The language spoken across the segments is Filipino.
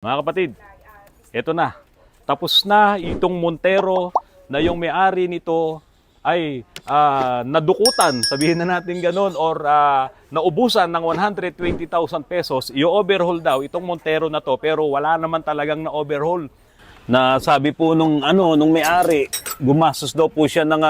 Mga kapatid, eto na. Tapos na itong Montero na yung may-ari nito ay nadukutan, sabihin na natin ganun, or naubusan ng 120,000 pesos. I-overhaul daw itong Montero na to, pero wala naman talagang na-overhaul. Na sabi po nung may-ari, gumastos daw po siya ng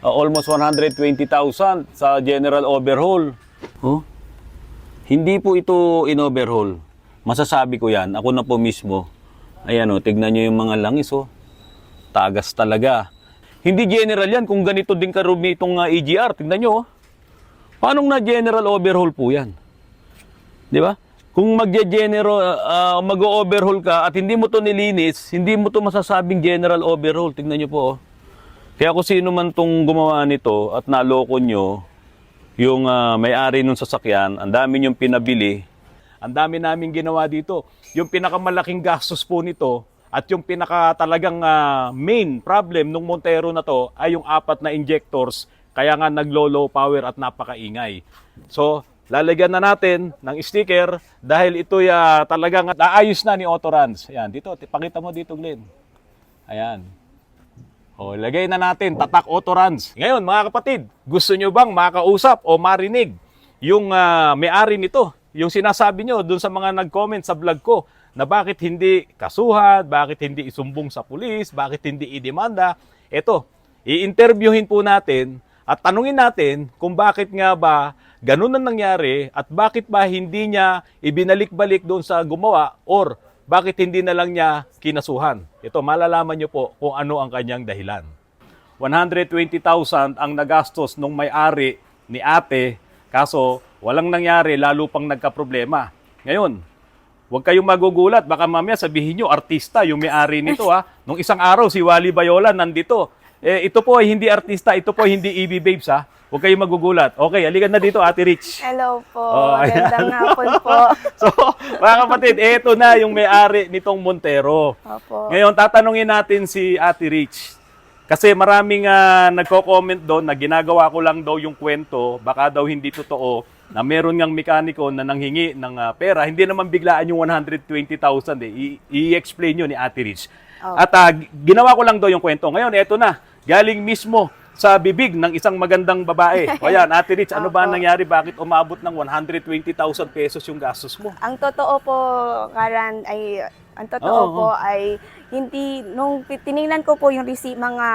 almost 120,000 sa general overhaul. Oh? Hindi po ito in-overhaul. Masasabi ko yan, ako na po mismo. Ayan o, tignan nyo yung mga langis o. Tagas talaga. Hindi general yan kung ganito din karumi itong EGR. Tignan nyo o. Paano na general overhaul po yan? Di ba? Kung mag-overhaul ka at hindi mo to nilinis, hindi mo to masasabing general overhaul. Tignan nyo po o. Kaya kung sino man tong gumawa nito at naloko nyo, yung may-ari ng sasakyan, ang dami nyong pinabili, ang dami namin ginawa dito. Yung pinakamalaking gastos po nito at yung talagang main problem ng Montero na to ay yung 4 na injectors, kaya nga naglo-low power at napakaingay. So, lalagyan na natin ng sticker dahil ito talagang naayos na ni Autorans. Ayan, dito, pakita mo dito, Glenn. Ayan. O, lagay na natin, Tatak Autorans. Ngayon, mga kapatid, gusto nyo bang makausap o marinig yung may-ari nito? Yung sinasabi nyo dun sa mga nag-comment sa vlog ko na bakit hindi kasuhan, bakit hindi isumbong sa pulis, bakit hindi idemanda. Eto, i-interviewin po natin at tanungin natin kung bakit nga ba ganun ang nangyari at bakit ba hindi niya ibinalik-balik doon sa gumawa or bakit hindi na lang niya kinasuhan. Ito, malalaman nyo po kung ano ang kanyang dahilan. 120,000 ang nagastos nung may-ari ni ate, kaso walang nangyari, lalo pang nagka-problema. Ngayon, huwag kayong magugulat. Baka mamaya sabihin nyo, artista yung may-ari nito ha. Nung isang araw, si Wally Bayola nandito. Ito po ay hindi artista, ito po ay hindi EB Babes ha. Huwag kayong magugulat. Okay, aligan na dito, Ate Rich. Hello po. Ayan. Magandang hapon po. So, mga kapatid, ito na yung may-ari nitong Montero. Opo. Ngayon, tatanungin natin si Ate Rich. Kasi maraming nagko-comment doon na ginagawa ko lang daw yung kwento, baka daw hindi totoo, na meron ngang mekaniko na nanghingi ng pera. Hindi naman biglaan yung 120,000 eh. I-explain nyo ni Ate Rich. Oh. At ginawa ko lang daw yung kwento. Ngayon, eto na. Galing mismo sa bibig ng isang magandang babae. O yan, Ate Rich, ano ba nangyari? Bakit umabot ng 120,000 pesos yung gastos mo? Ang totoo po, Karan, ay hindi, nung tiningnan ko po yung mga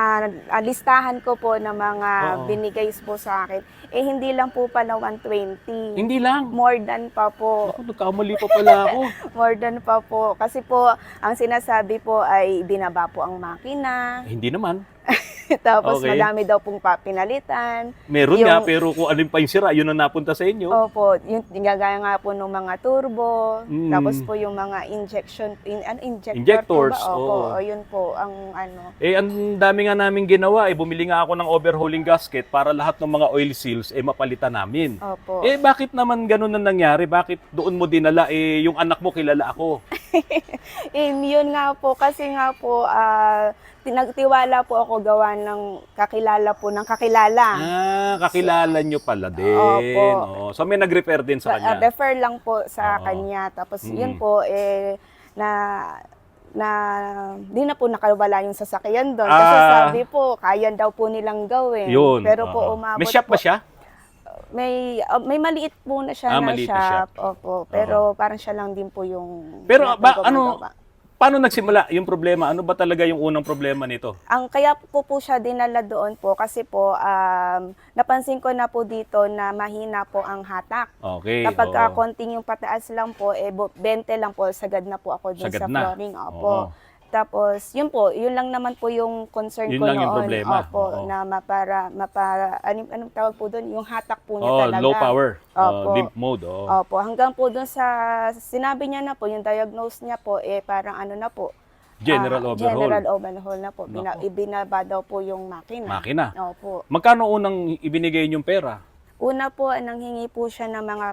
listahan ko po ng mga binigay po sa akin, hindi lang po pala 120. Hindi lang. More than pa po. Ako, nagkamali pa pala ako. More than pa po. Kasi po, ang sinasabi po ay binaba po ang makina. Hindi naman. Tapos Okay. madami daw pong pinalitan. Meron nga, pero kung alin pa yung sira, yun ang napunta sa inyo. Opo, yung gagaya nga po ng mga turbo, Mm. tapos po yung mga Injectors, po ba? Opo, oo. yun po ang ano. Ang dami nga namin ginawa. Bumili nga ako ng overhauling gasket para lahat ng mga oil seals mapalitan namin. Opo. Bakit naman ganun ang nangyari? Bakit doon mo dinala? Yung anak mo kilala ako. Yun nga po, kasi nga po, nagtiwala po ako gawa ng kakilala po ng kakilala. Kakilala nyo pala din. Opo. Oh, so may nag-refer din sa kanya. Refer lang po sa Oo. kanya. Tapos yun po, di na po nakawala yung sasakyan doon. Kasi sabi po, kaya daw po nilang gawin. Yun. Pero po Oo. umabot May shop po. ba siya? May maliit po na siya na Maliit na shop. Opo. Pero parang siya lang din po yung Pero gumagawa. paano nagsimula yung problema? Ano ba talaga yung unang problema nito? Ang kaya po siya dinala doon po kasi po napansin ko na po dito na mahina po ang hatak. Okay. Kapag oo. konting yung pataas lang po, 20 lang po, sagad na po ako dun Sagad sa na. flooring. Opo. Oo. Tapos, yun po, yun lang naman po yung concern Yun ko lang noon. yung problema. Opo, Oo. na anong tawag po doon? Yung hatak po niya talaga. Low power. Opo. Limp mode. Oo. Opo, hanggang po doon sa sinabi niya na po, yung diagnose niya po, parang ano na po. General overhaul. General overhaul na po. Nako. Ibinaba daw po yung makina. Makina. Opo. Magkano unang ibinigay yung pera? Una po, nanghingi po siya ng mga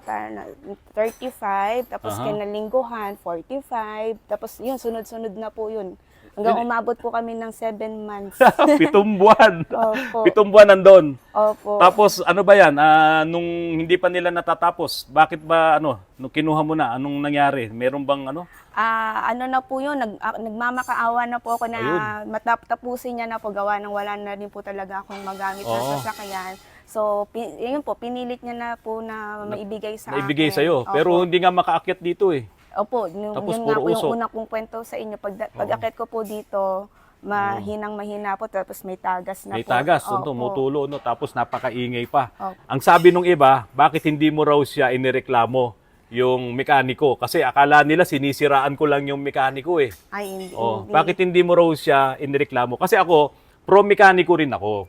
35, tapos Aha. kinalingguhan, 45, tapos yun, sunod-sunod na po yun. Hanggang umabot po kami ng 7 months. 7 buwan. Opo. 7 buwan nandun. Opo. Tapos ano ba yan? Nung hindi pa nila natatapos, bakit ba nung kinuha mo na, anong nangyari? Meron bang ano? Ano na po yun, nagmamakaawa na po ako na Ayun. tapusin niya na po, gawa ng wala na rin po talaga akong magamit na Oo. sasakyan. So, yun po, pinilit niya na po na maibigay sa Naibigay akin. sa'yo. Pero Opo. hindi nga makaakyat dito eh. Opo, Tapos yun puro nga po yung usok. una kong kwento sa inyo. Pag-akit ko po dito, mahina po, tapos may tagas na May po. tagas, Opo. tumutulo, no? Tapos napakaingay pa. Opo. Ang sabi nung iba, bakit hindi mo raw siya inireklamo yung mekaniko? Kasi akala nila sinisiraan ko lang yung mekaniko eh. Ay, hindi. Oh, bakit hindi mo raw siya inireklamo? Kasi ako, pro mekaniko rin ako.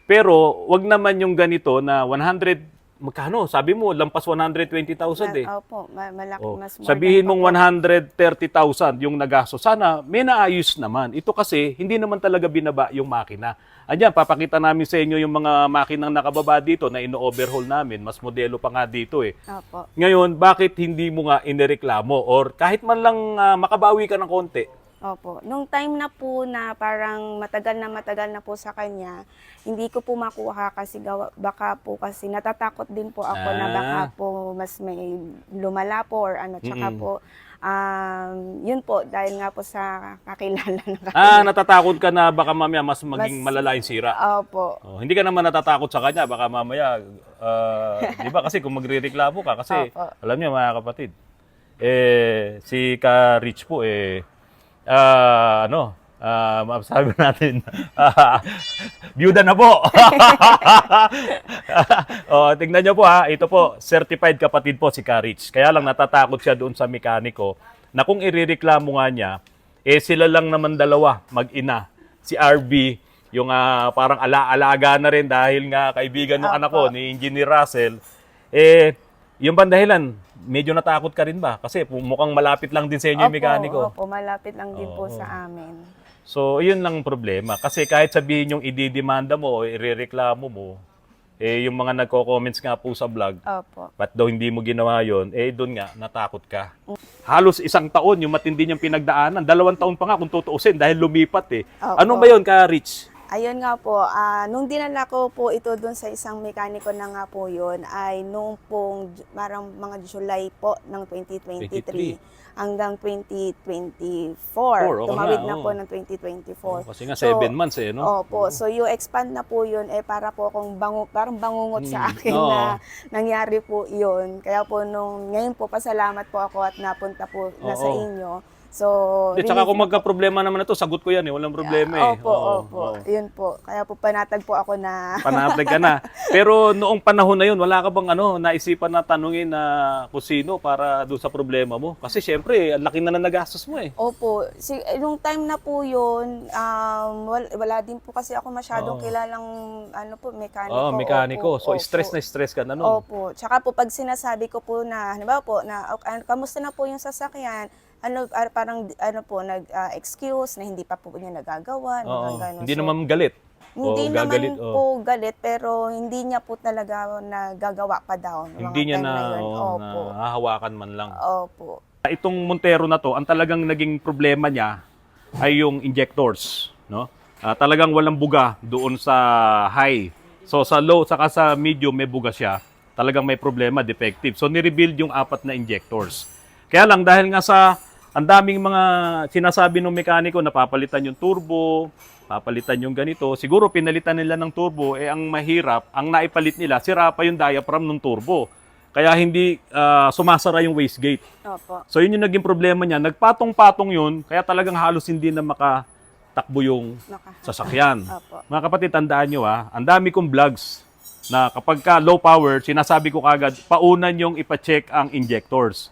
Pero wag naman yung ganito na 100, magkano? Sabi mo, lampas 120,000 eh. Opo, malaki, Oh, mas more sabihin than mong po. 130,000 yung nagasto. Sana may naayos naman. Ito kasi hindi naman talaga binaba yung makina. Andiyan, papakita namin sa inyo yung mga makinang nakababa dito na ino-overhaul namin. Mas modelo pa nga dito eh. Opo. Ngayon, bakit hindi mo nga inireklamo? Or kahit man lang makabawi ka ng konti. Opo. Nung time na po na parang matagal na po sa kanya, hindi ko po makuha kasi baka po kasi natatakot din po ako na baka po mas may lumala po or ano. Tsaka po, yun po, dahil nga po sa kakilala na kanya. Natatakot ka na baka mamaya mas maging malala yung sira. Opo. Oh, hindi ka naman natatakot sa kanya, baka mamaya, di ba kasi kung magrereklamo ka, kasi Opo. alam niyo mga kapatid, si Ka Rich po, sabi natin, byuda na po. Tingnan niyo po ha, ito po, certified kapatid po si Ka Rich. Kaya lang natatakot siya doon sa mekaniko na kung irereklamo nga niya, sila lang naman dalawa, mag-ina. Si RB, yung parang alaga na rin dahil nga kaibigan ng anak ko, ni Engineer Russell, yung bang dahilan, medyo natakot ka rin ba? Kasi mukhang malapit lang din sa inyo yung mekaniko. Opo, malapit lang din po sa amin. So, yun lang ang problema. Kasi kahit sabihin yung ididemanda mo o irereklamo mo, yung mga nagko-comments nga po sa vlog, Opo. ba't daw hindi mo ginawa yun, doon nga, natakot ka. Halos 1 taon yung matindi niyang pinagdaanan. 2 taon pa nga kung tutuusin dahil lumipat eh. Opo. Ano ba yun, Ka Rich? Ayun nga po, nung dinala ko po ito dun sa isang mekaniko na nga po yun, ay nung pong parang mga July po ng 2023 hanggang 2024. Tumawid na po ng 2024. Kasi nga 7 months no? Opo, so yung expand na po yun, para po akong parang bangungot sa akin na nangyari po yun. Kaya po ngayon po, pasalamat po ako at napunta po na sa inyo. So, Tsaka kung magka-problema naman na to, sagot ko yan walang problema eh. Opo. Yun po. Kaya po panatag po ako na... Panatag ka na. Pero noong panahon na yun, wala ka bang naisipan na tanungin na kung sino para doon sa problema mo? Kasi syempre, ang laki na nagastos mo eh. Opo. Nung time na po yun, wala din po kasi ako masyadong kilalang mekaniko. Mekaniko. So, Opo. stress na stress ka na nun. Opo. Tsaka po, pag sinasabi ko po na, halimbawa po, na kamusta na po yung sasakyan, parang nag-excuse na hindi pa po niya nagagawa. Hindi naman galit. Hindi naman po galit, pero hindi niya po talaga nagagawa pa daw. Hindi niya Opo. nahahawakan man lang. Opo. Itong Montero na to, ang talagang naging problema niya ay yung injectors. No? Talagang walang buga doon sa high. So sa low, saka sa medium may buga siya. Talagang may problema, defective. So nirebuild yung 4 na injectors. Kaya lang dahil nga sa ang daming mga sinasabi ng mekaniko na papalitan yung turbo, papalitan yung ganito. Siguro pinalitan nila ng turbo, ang mahirap, ang naipalit nila, sira pa yung diaphragm ng turbo. Kaya hindi sumasara yung wastegate. Opo. So yun yung naging problema niya. Nagpatong-patong yun, kaya talagang halos hindi na makatakbo yung sasakyan. Opo. Mga kapatid, tandaan nyo ang dami kong vlogs na kapag ka low power, sinasabi ko kagad, paunan yung ipacheck ang injectors.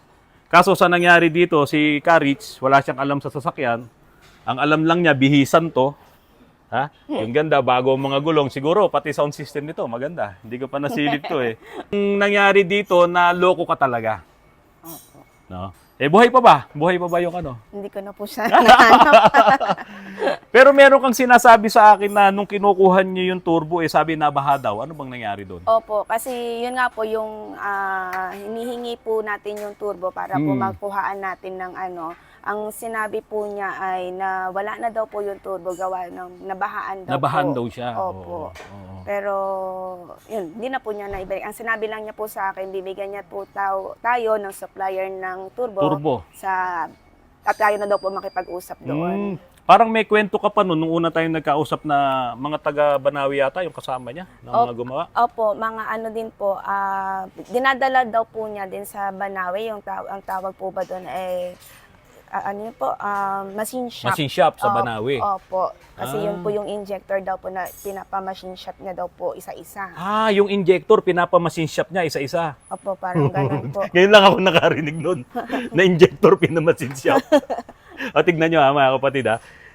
Kaso sa nangyari dito, si Ka Rich, wala siyang alam sa sasakyan. Ang alam lang niya, bihisan to. Yung ganda, bago ang mga gulong. Siguro, pati sound system nito, maganda. Hindi ko pa nasilip to eh. Ang nangyari dito, na loko ka talaga. No? Buhay pa ba? Buhay pa ba yung Hindi ko na po siya nahanap. Pero meron kang sinasabi sa akin na nung kinukuhan niyo yung turbo, sabi nabaha daw. Ano bang nangyari doon? Opo, kasi yun nga po yung hinihingi po natin yung turbo para po magkuhaan natin ng ang sinabi po niya ay na wala na daw po yung turbo gawa ng nabahaan daw Nabahan po. daw siya. Opo. Oo. Pero, yun, hindi na po niya naibalik. Ang sinabi lang niya po sa akin, bibigyan niya po tayo ng supplier ng turbo, Turbo. at tayo na daw po makipag-usap doon. Parang may kwento ka pa nung una tayong nagkausap na mga taga Banawi yata yung kasama niya na mga gumawa. Opo, mga ano din po, dinadala daw po niya din sa Banawi, ang tawag po ba doon ay, ano yun po, machine shop. Machine shop sa Banawi. Opo, kasi yun po yung injector daw po na pinapa-machine shop niya daw po isa-isa. Yung injector, pinapa-machine shop niya isa-isa. Opo, parang ganun po. Ngayon lang ako nakarinig nun na injector pinamachine shop. O tignan nyo mga kapatid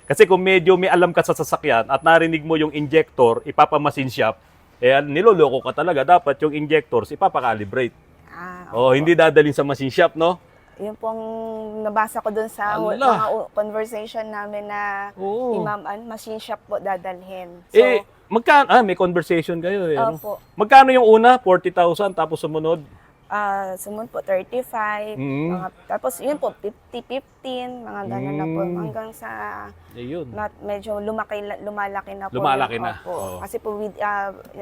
Kasi kung medyo may alam ka sa sasakyan at narinig mo yung injector, ipapamachine shop, niloloko ka talaga. Dapat yung injectors ipapakalibrate. Hindi dadalhin sa machine shop, no? Yun pong nabasa ko dun sa mga conversation namin na Imam, machine shop po dadalhin. So, magkano? May conversation kayo ano? Opo. Magkano yung una? 40,000 tapos sumunod? Sumunod po 35, tapos yun po 50-15, mga gano'n na po hanggang sa medyo lumalaki na po. Lumalaki na. Kasi po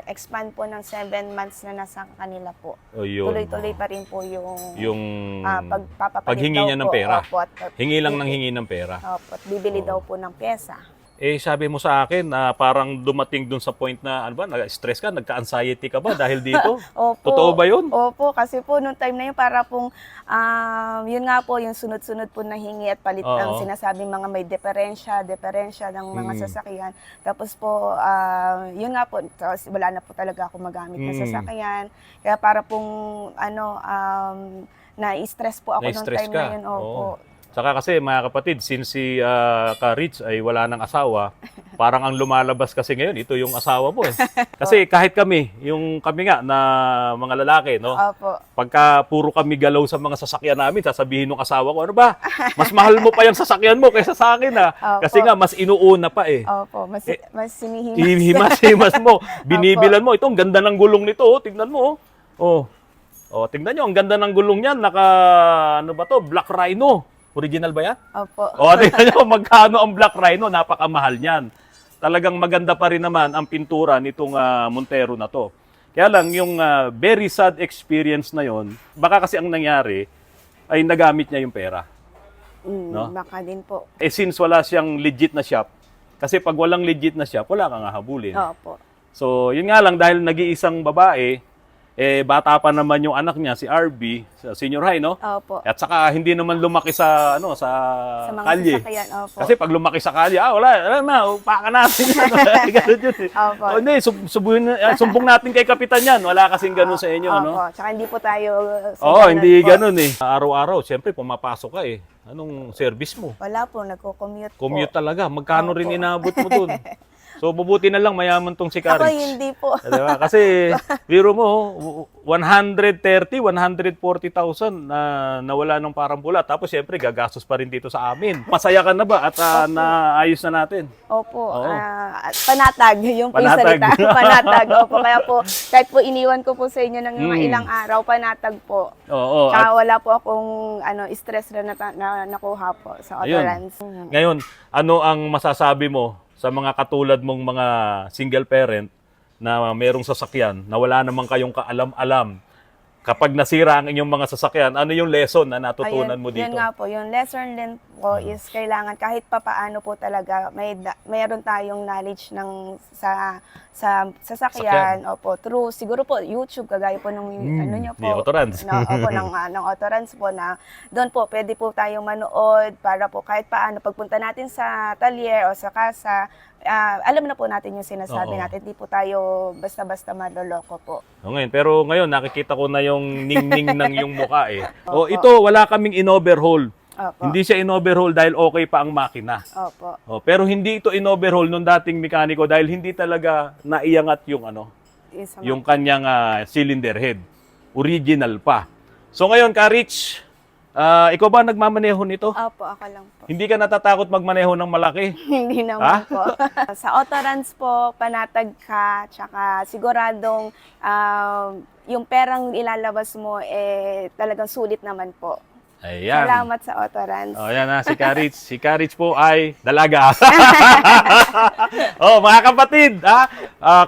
expand po ng 7 months na nasa kanila po. Tuloy-tuloy pa rin po yung paghingi niya ng pera. Opo, hingi lang ng hingi ng pera. Opo, at bibili daw po ng pyesa. Sabi mo sa akin na parang dumating dun sa point na, nag-stress ka, nagka-anxiety ka ba dahil dito? Opo. Totoo ba yun? Opo, kasi po nung time na yun, para pong, yun nga po, yung sunod-sunod po na hingi at palit ng sinasabing mga may diferensya ng mga sasakyan. Tapos po, yun nga po, wala na po talaga ako magamit na sasakyan. Kaya para pong, na-stress po ako nung time na yun. Opo. Saka kasi mga kapatid, since si Ka-Rich ay wala ng asawa, parang ang lumalabas kasi ngayon, ito yung asawa mo Kasi kahit kami nga na mga lalaki, no? Opo. Pagka puro kami galaw sa mga sasakyan namin, sasabihin ng asawa ko, ano ba? Mas mahal mo pa yung sasakyan mo kaysa sa akin Kasi nga, mas inuuna pa Opo, mas sinihimas. Himas mo. Binibilan mo. Ito, ang ganda ng gulong nito. Tignan mo. Tignan nyo, ang ganda ng gulong niyan. Black Rhino. Original ba yan? Opo. Tingnan nyo, magkano ang Black Rhino, napakamahal niyan. Talagang maganda pa rin naman ang pintura nitong Montero na to. Kaya lang, yung very sad experience na yon, baka kasi ang nangyari, ay nagamit niya yung pera. No? Baka din po. Since wala siyang legit na shop, kasi pag walang legit na shop, wala kang hahabulin. Opo. So, yun nga lang, dahil nag-iisang babae, bata pa naman yung anak niya, si RB, sa senior high, no? Opo. At saka hindi naman lumaki sa mga kalye. sasakyan, opo. Kasi pag lumaki sa kalye, wala na, upaka natin. Ganun yun Opo. Hindi, sumbong natin kay Kapitan yan. Wala kasing ganun sa inyo, no? Opo, tsaka hindi po tayo... hindi ganun Araw-araw, siyempre, pumapasok ka Anong service mo? Wala po, nagko-commute po. Commute talaga. Magkano rin inabot mo dun? So, mabuti na lang mayaman tong si Ka-Rich. Ako hindi po. Diba? Kasi, biro mo, 130, 140,000 na nawala ng parang bula. Tapos, syempre, gagastos pa rin dito sa amin. Masaya ka na ba at naayos na natin? Opo. Panatag, yung salita. Panatag. Opo. Kaya po, kahit po iniwan ko po sa inyo ng mga ilang araw, panatag po. Oo. Tsaka wala po akong stress na nakuha po sa Autorans. Ngayon, ano ang masasabi mo sa mga katulad mong mga single parent na merong sasakyan na wala naman kayong kaalam-alam? Kapag nasira ang inyong mga sasakyan, ano yung lesson na natutunan mo dito? Yun nga po, yung lesson din po is kailangan kahit papaano po talaga mayroon tayong knowledge ng sa sasakyan. Opo, through siguro po YouTube kagaya po nung ano niyo po. Autorans. Opo, ng Autorans po na doon po pwede po tayong manood para po kahit paano pagpunta natin sa talyer o sa kasa, alam na po natin yung sinasabi natin. Hindi po tayo basta-basta maloloko po. Pero ngayon nakikita ko na yung ningning ng yung mukha ito wala kaming in-overhaul. Opo. Hindi siya in-overhaul dahil okay pa ang makina. Opo. Pero hindi ito in-overhaul nung dating mekaniko dahil hindi talaga naiangat yung yung kanyang cylinder head. Original pa. So ngayon, Ka-Rich, ikaw ba nagmamaneho nito? Opo, ako lang po. Hindi ka natatakot magmaneho ng malaki? Hindi naman po. Sa Autorans po, panatag ka, tsaka siguradong yung perang ilalabas mo talagang sulit naman po. Ayan. Salamat sa Autorans. Oh, yan na, si Karich. Si Karich po ay dalaga. Oh, mga kapatid,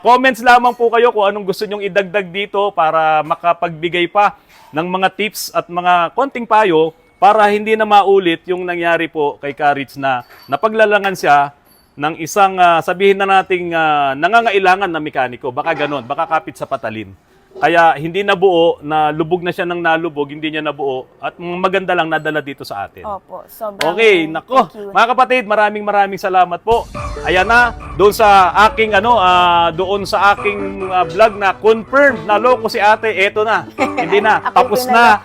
comments lamang po kayo kung anong gusto nyong idagdag dito para makapagbigay pa ng mga tips at mga konting payo para hindi na maulit yung nangyari po kay Karich na napaglalangan siya ng isang, sabihin na nating nangangailangan na mekaniko. Baka ganon, baka kapit sa patalin. Kaya hindi nabuo, na lubog na siya ng nalubog, hindi niya nabuo, at maganda lang nadala dito sa atin. Opo, sobrang Okay, nako. thank you. Mga kapatid, maraming salamat po. Ayan na, doon sa aking vlog na confirmed na loko si ate, eto na. Hindi na, Ako'y tapos na.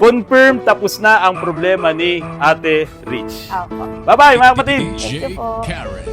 Confirmed, tapos na ang problema ni Ate Rich. Opo. Bye-bye mga kapatid. Thank you DJ po. Karen.